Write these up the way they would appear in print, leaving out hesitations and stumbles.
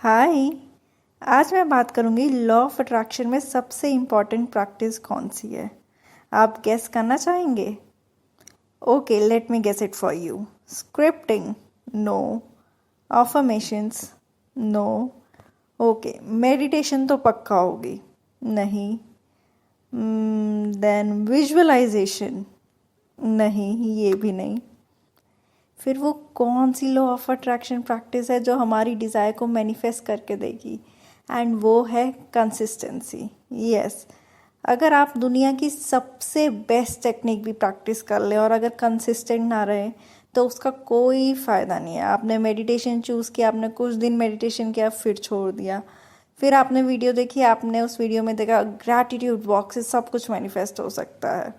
हाय। आज मैं बात करूंगी लॉ ऑफ अट्रैक्शन में सबसे इम्पॉर्टेंट प्रैक्टिस कौन सी है। आप गेस करना चाहेंगे? Okay, let me guess it for you. Scripting? No. Affirmations? No. Okay, meditation तो पक्का होगी? नहीं। देन विजुअलाइजेशन? नहीं, ये भी नहीं। फिर वो कौन सी लॉ ऑफ अट्रैक्शन प्रैक्टिस है जो हमारी डिज़ायर को मैनिफेस्ट करके देगी? एंड वो है कंसिस्टेंसी। यस, अगर आप दुनिया की सबसे बेस्ट टेक्निक भी प्रैक्टिस कर लें और अगर कंसिस्टेंट ना रहे तो उसका कोई फ़ायदा नहीं है। आपने मेडिटेशन चूज़ किया, आपने कुछ दिन मेडिटेशन किया, फिर छोड़ दिया, फिर आपने वीडियो देखी, आपने उस वीडियो में देखा ग्रैटिट्यूड वॉक से सब कुछ मैनिफेस्ट हो सकता है।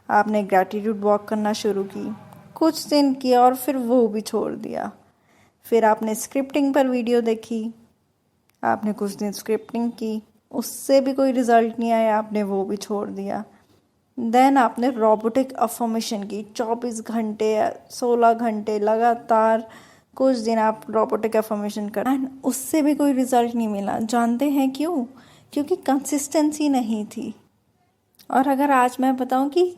आपने ग्रैटिट्यूड वॉक करना शुरू की, कुछ दिन किया और फिर वो भी छोड़ दिया। फिर आपने स्क्रिप्टिंग पर वीडियो देखी, आपने कुछ दिन स्क्रिप्टिंग की, उससे भी कोई रिजल्ट नहीं आया, आपने वो भी छोड़ दिया। देन आपने रोबोटिक अफर्मेशन की 24 घंटे या 16 घंटे लगातार, कुछ दिन आप रोबोटिक अफर्मेशन कर एंड उससे भी कोई रिजल्ट नहीं मिला। जानते हैं क्यों? क्योंकि कंसिस्टेंसी नहीं थी। और अगर आज मैं बताऊं कि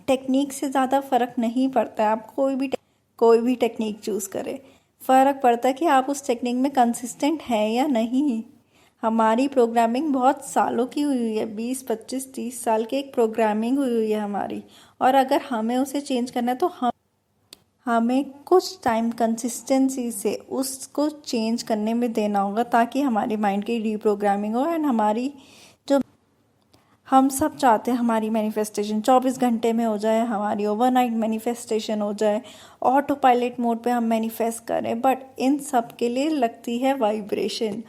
टेक्निक से ज़्यादा फ़र्क नहीं पड़ता है, आप कोई भी टेक्निक चूज़ करें, फ़र्क पड़ता है कि आप उस टेक्निक में कंसिस्टेंट हैं या नहीं। हमारी प्रोग्रामिंग बहुत सालों की हुई हुई है, 20 25 30 साल की एक प्रोग्रामिंग हुई हुई है हमारी। और अगर हमें उसे चेंज करना है तो हमें कुछ टाइम कंसिस्टेंसी से उसको चेंज करने में देना होगा, ताकि हमारी माइंड की रीप्रोग्रामिंग हो एंड हमारी जो हम सब चाहते हैं हमारी मैनिफेस्टेशन 24 घंटे में हो जाए, हमारी ओवरनाइट मैनिफेस्टेशन हो जाए, ऑटो पायलट मोड पे हम मैनिफेस्ट करें। बट इन सब के लिए लगती है वाइब्रेशन,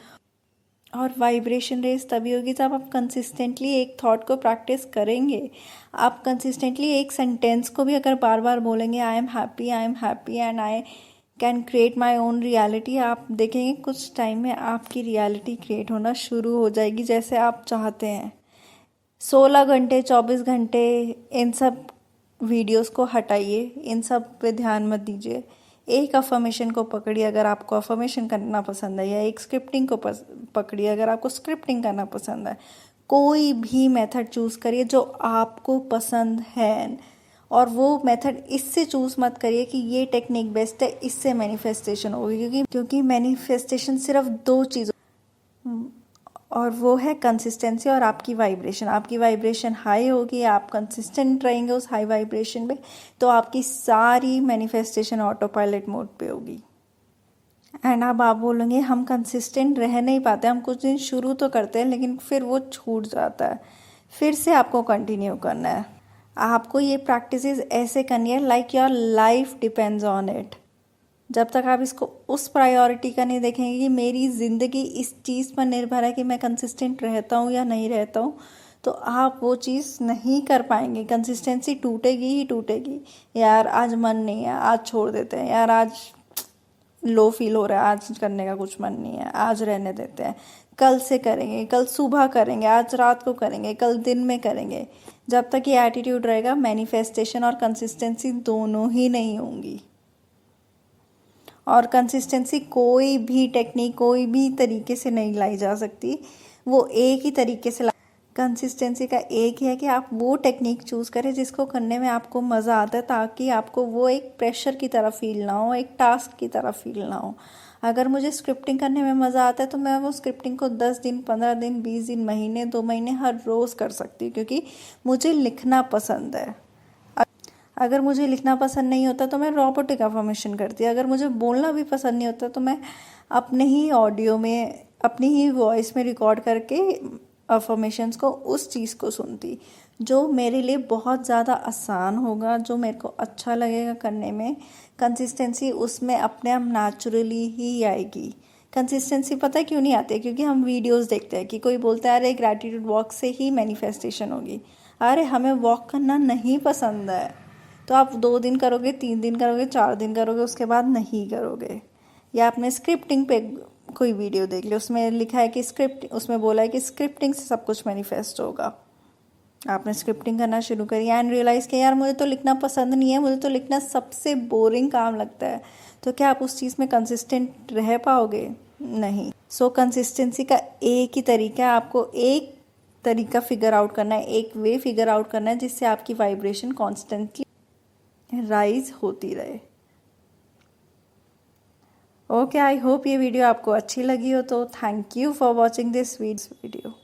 और वाइब्रेशन रेस तभी होगी जब आप कंसिस्टेंटली एक थॉट को प्रैक्टिस करेंगे। आप कंसिस्टेंटली एक सेंटेंस को भी अगर बार बार बोलेंगे, I am happy and I can create my own reality, आप देखेंगे कुछ टाइम में आपकी रियलिटी क्रिएट होना शुरू हो जाएगी जैसे आप चाहते हैं। 16 घंटे 24 घंटे इन सब वीडियोस को हटाइए, इन सब पे ध्यान मत दीजिए। एक अफर्मेशन को पकड़िए अगर आपको अफर्मेशन करना पसंद है, या एक स्क्रिप्टिंग को पकड़िए अगर आपको स्क्रिप्टिंग करना पसंद है। कोई भी मेथड चूज़ करिए जो आपको पसंद है, और वो मेथड इससे चूज़ मत करिए कि ये टेक्निक बेस्ट है, इससे मैनिफेस्टेशन होगी। क्योंकि मैनिफेस्टेशन सिर्फ दो चीज़, और वो है कंसिस्टेंसी और आपकी वाइब्रेशन। आपकी वाइब्रेशन हाई होगी, आप कंसिस्टेंट रहेंगे उस हाई वाइब्रेशन पे, तो आपकी सारी मैनिफेस्टेशन ऑटो पायलट मोड पे होगी। एंड अब आप बोलेंगे हम कंसिस्टेंट रह नहीं पाते, हम कुछ दिन शुरू तो करते हैं लेकिन फिर वो छूट जाता है। फिर से आपको कंटिन्यू करना है। आपको ये प्रैक्टिसेस ऐसे करनी है like your life depends on it. जब तक आप इसको उस प्रायोरिटी का नहीं देखेंगे कि मेरी ज़िंदगी इस चीज़ पर निर्भर है कि मैं कंसिस्टेंट रहता हूँ या नहीं रहता हूँ, तो आप वो चीज़ नहीं कर पाएंगे। कंसिस्टेंसी टूटेगी ही टूटेगी। यार आज मन नहीं है, आज छोड़ देते हैं, यार आज लो फील हो रहा है, आज करने का कुछ मन नहीं है, आज रहने देते हैं, कल से करेंगे, कल सुबह करेंगे, आज रात को करेंगे, कल दिन में करेंगे। जब तक ये एटीट्यूड रहेगा, मैनिफेस्टेशन और कंसिस्टेंसी दोनों ही नहीं होंगी। और कंसिस्टेंसी कोई भी टेक्निक, कोई भी तरीके से नहीं लाई जा सकती, वो एक ही तरीके से कंसिस्टेंसी का एक ही है कि आप वो टेक्निक चूज़ करें जिसको करने में आपको मज़ा आता है, ताकि आपको वो एक प्रेशर की तरह फील ना हो, एक टास्क की तरह फील ना हो। अगर मुझे स्क्रिप्टिंग करने में मज़ा आता है तो मैं वो स्क्रिप्टिंग को 10 दिन 15 दिन 20 दिन महीने 2 महीने हर रोज़ कर सकती हूँ, क्योंकि मुझे लिखना पसंद है। अगर मुझे लिखना पसंद नहीं होता तो मैं रोबोटिक अफर्मेशन करती। अगर मुझे बोलना भी पसंद नहीं होता तो मैं अपने ही ऑडियो में, अपनी ही वॉइस में रिकॉर्ड करके अफर्मेशंस को, उस चीज़ को सुनती जो मेरे लिए बहुत ज़्यादा आसान होगा, जो मेरे को अच्छा लगेगा करने में। कंसिस्टेंसी उसमें अपने आप नेचुरली ही आएगी। कंसिस्टेंसी पता है क्यों नहीं आती? क्योंकि हम वीडियोस देखते हैं कि कोई बोलता है अरे ग्रैटिट्यूड वॉक से ही मैनिफेस्टेशन होगी। अरे हमें वॉक करना नहीं पसंद है तो आप 2 दिन करोगे, 3 दिन करोगे, 4 दिन करोगे, उसके बाद नहीं करोगे। या आपने स्क्रिप्टिंग पे कोई वीडियो देख लिया, उसमें लिखा है कि उसमें बोला है कि स्क्रिप्टिंग से सब कुछ मैनिफेस्ट होगा। आपने स्क्रिप्टिंग करना शुरू करी एंड रियलाइज़ किया यार मुझे तो लिखना पसंद नहीं है, मुझे तो लिखना सबसे बोरिंग काम लगता है। तो क्या आप उस चीज़ में कंसिस्टेंट रह पाओगे? नहीं। सो कंसिस्टेंसी का एक ही तरीका है, आपको एक तरीका फिगर आउट करना है, एक वे फिगर आउट करना है जिससे आपकी वाइब्रेशन कॉन्स्टेंटली राइज होती रहे। ओके, आई होप ये वीडियो आपको अच्छी लगी हो, तो thank you for watching this video.